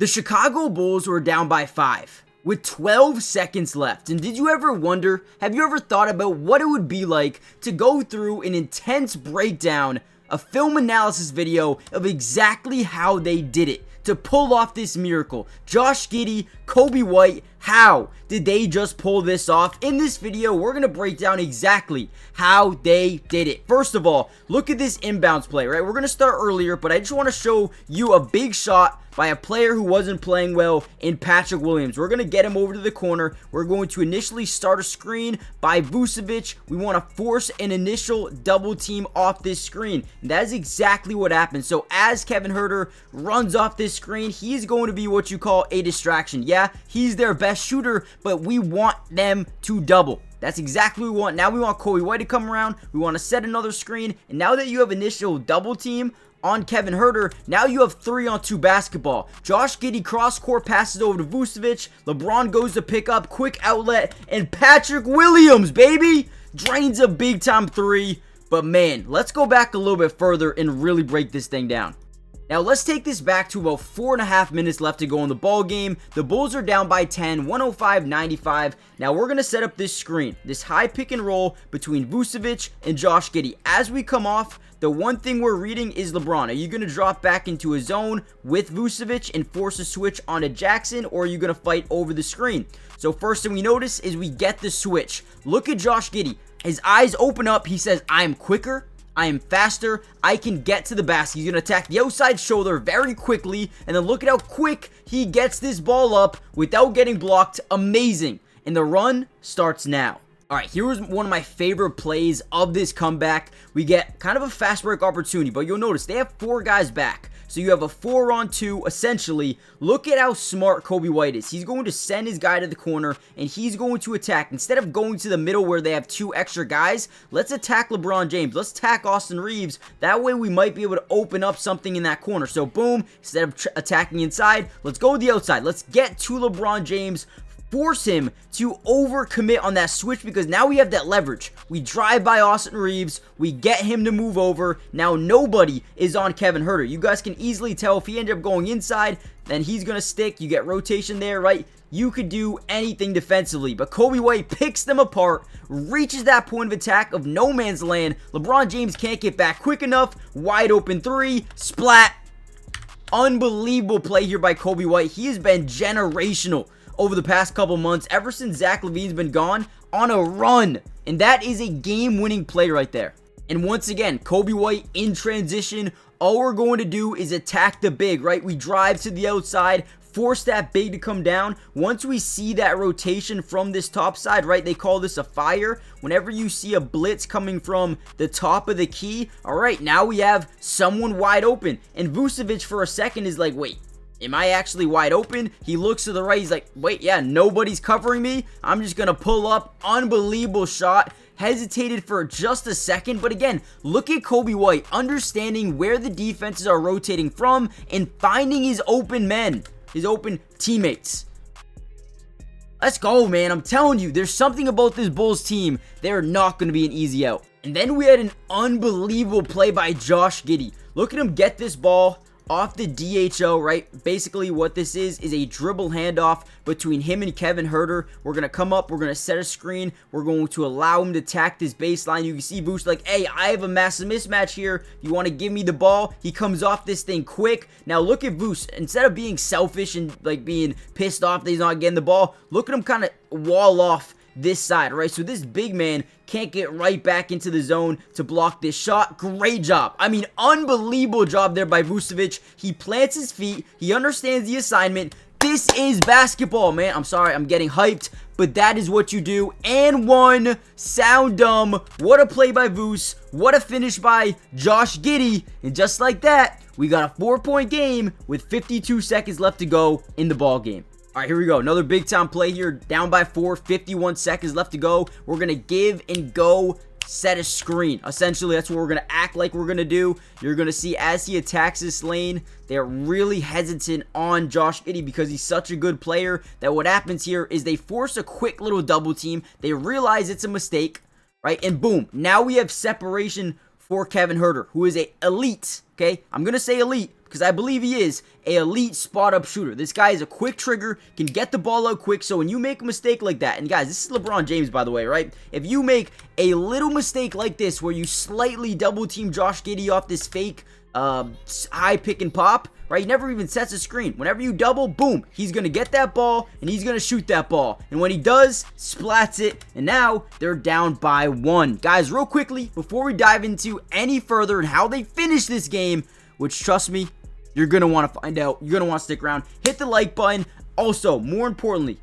The Chicago Bulls were down by 5 with 12 seconds left. And did you ever wonder, have you ever thought about what it would be like to go through an intense breakdown, a film analysis video of exactly how they did it to pull off this miracle? Josh Giddey, Coby White, how did they just pull this off? In this video, we're going to break down exactly how they did it. First of all, look at this inbounds play, right? We're going to start earlier, but I just want to show you a big shot by a player who wasn't playing well in Patrick Williams. We're going to get him over to the corner. We're going to initially start a screen by Vucevic. We want to force an initial double team off this screen. And that is exactly what happened. So as Kevin Huerter runs off this screen, he's going to be what you call a distraction. Yeah, he's their best shooter, but we want them to double. That's exactly what we want. Now we want Coby White to come around. We want to set another screen. And now that you have initial double team on Kevin Huerter, now you have 3-on-2 basketball. Josh Giddey cross-court passes over to Vucevic. LeBron goes to pick up, quick outlet, and Patrick Williams, baby, drains a big-time three. But man, let's go back a little bit further and really break this thing down. Now let's take this back to about 4.5 minutes left to go in the ball game. The Bulls are down by 10, 105-95. Now we're going to set up this screen, this high pick and roll between Vucevic and Josh Giddey. As we come off, the one thing we're reading is LeBron. Are you going to drop back into a zone with Vucevic and force a switch onto Jackson, or are you going to fight over the screen? So first thing we notice is we get the switch. Look at Josh Giddey. His eyes open up. He says, I am quicker. I am faster. I can get to the basket. He's going to attack the outside shoulder very quickly. And then look at how quick he gets this ball up without getting blocked. Amazing. And the run starts now. Alright, here was one of my favorite plays of this comeback. We get kind of a fast break opportunity, but you'll notice they have 4 guys back. So you have a 4-on-2, essentially. Look at how smart Coby White is. He's going to send his guy to the corner, and he's going to attack. Instead of going to the middle where they have 2 extra guys, let's attack LeBron James. Let's attack Austin Reeves. That way we might be able to open up something in that corner. So boom, instead of attacking inside, let's go to the outside. Let's get to LeBron James. Force him to overcommit on that switch, because now we have that leverage. We drive by Austin Reeves. We get him to move over. Now nobody is on Kevin Huerter. You guys can easily tell if he ended up going inside, then he's going to stick. You get rotation there, right? You could do anything defensively, but Coby White picks them apart, reaches that point of attack of no man's land. LeBron James can't get back quick enough. Wide open three. Splat. Unbelievable play here by Coby White. He has been generational over the past couple months, ever since Zach LaVine's been gone, on a run. And that is a game-winning play right there. And once again, Coby White in transition. All we're going to do is attack the big, right? We drive to the outside, force that big to come down. Once we see that rotation from this top side, right, they call this a fire. Whenever you see a blitz coming from the top of the key, all right, now we have someone wide open. And Vucevic for a second is like, wait, am I actually wide open? He looks to the right. He's like, wait, yeah, nobody's covering me. I'm just going to pull up. Unbelievable shot. Hesitated for just a second. But again, look at Coby White understanding where the defenses are rotating from and finding his open men, his open teammates. Let's go, man. I'm telling you, there's something about this Bulls team. They're not going to be an easy out. And then we had an unbelievable play by Josh Giddey. Look at him get this ball off the DHO, right? Basically what this is a dribble handoff between him and Kevin Huerter. We're going to come up, we're going to set a screen, we're going to allow him to attack this baseline. You can see Vooch like, hey, I have a massive mismatch here. You want to give me the ball? He comes off this thing quick. Now look at Vooch. Instead of being selfish and like being pissed off that he's not getting the ball, look at him kind of wall off this side, right? So this big man can't get right back into the zone to block this shot. Great job. I mean, unbelievable job there by Vucevic. He plants his feet. He understands the assignment. This is basketball, man. I'm sorry, I'm getting hyped, but that is what you do. And one. Sound dumb. What a play by Voos. What a finish by Josh Giddey. And just like that, we got a 4-point game with 52 seconds left to go in the ball game. All right, here we go. Another big time play here. Down by 4, 51 seconds left to go. We're going to give and go, set a screen. Essentially, that's what we're going to act like we're going to do. You're going to see as he attacks this lane, they're really hesitant on Josh Giddey because he's such a good player that what happens here is they force a quick little double team. They realize it's a mistake, right? And boom, now we have separation for Kevin Huerter, who is a elite, okay? I'm going to say elite because I believe he is a elite spot-up shooter. This guy is a quick trigger, can get the ball out quick, so when you make a mistake like that, and guys, this is LeBron James, by the way, right? If you make a little mistake like this, where you slightly double-team Josh Giddey off this fake high pick and pop, right? He never even sets a screen. Whenever you double, boom, he's going to get that ball, and he's going to shoot that ball. And when he does, splats it, and now they're down by 1. Guys, real quickly, before we dive into any further and how they finish this game, which, trust me, you're going to want to find out. You're going to want to stick around. Hit the like button. Also, more importantly,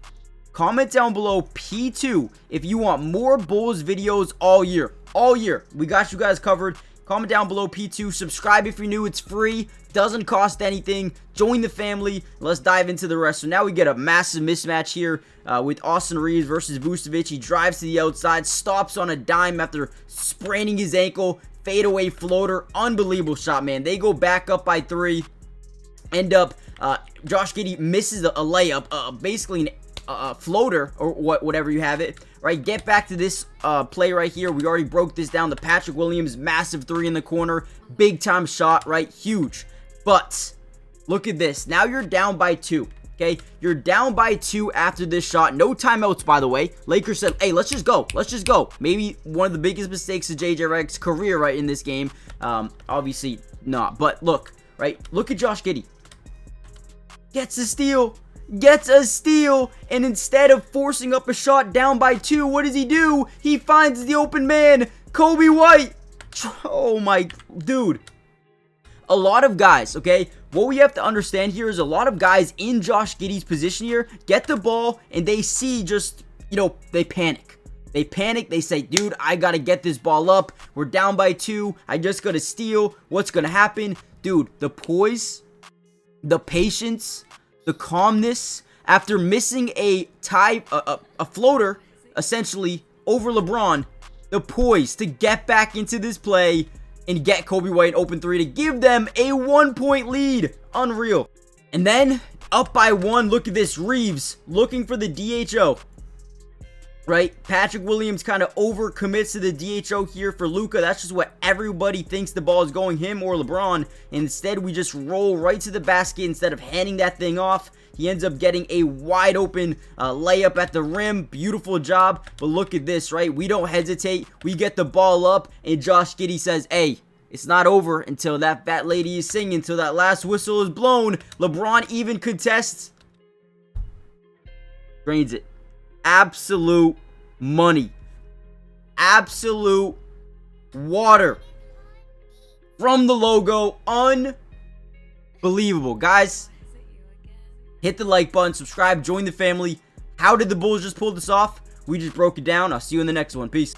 comment down below P2 if you want more Bulls videos all year. All year. We got you guys covered. Comment down below P2. Subscribe if you're new. It's free. Doesn't cost anything. Join the family. Let's dive into the rest. So now we get a massive mismatch here with Austin Reeves versus Vucevic. He drives to the outside. Stops on a dime after spraining his ankle. Fadeaway floater. Unbelievable shot, man. They go back up by 3. End up, Josh Giddey misses a layup. Basically a floater or whatever you have it. Right, get back to this play right here. We already broke this down. The Patrick Williams massive 3 in the corner. Big time shot, right? Huge. But look at this. Now you're down by 2. Okay, you're down by 2 after this shot. No timeouts, by the way. Lakers said, hey, let's just go. Let's just go. Maybe one of the biggest mistakes of JJ Redick's career, right, in this game. Obviously not. But look, right? Look at Josh Giddey. Gets a steal. Gets a steal, and instead of forcing up a shot down by 2, what does he do? He finds the open man, Coby White. Oh my, dude. A lot of guys, okay, what we have to understand here is a lot of guys in Josh Giddey's position here get the ball, and they see just, they panic. They panic. They say, dude, I got to get this ball up. We're down by 2. I just got to steal. What's going to happen? Dude, the poise, the patience, the calmness after missing a floater, essentially, over LeBron, the poise to get back into this play and get Coby White an open 3 to give them a 1-point lead. Unreal. And then, up by 1, look at this. Reeves looking for the DHO. Right? Patrick Williams kind of overcommits to the DHO here for Luka. That's just what everybody thinks the ball is going, him or LeBron. Instead, we just roll right to the basket instead of handing that thing off. He ends up getting a wide open layup at the rim. Beautiful job. But look at this, right? We don't hesitate. We get the ball up, and Josh Giddey says, hey, it's not over until that fat lady is singing, until that last whistle is blown. LeBron even contests. Drains it. Absolute money. Absolute water. From the logo. Unbelievable. Guys, hit the like button. Subscribe. Join the family. How did the Bulls just pull this off? We just broke it down. I'll see you in the next one. Peace.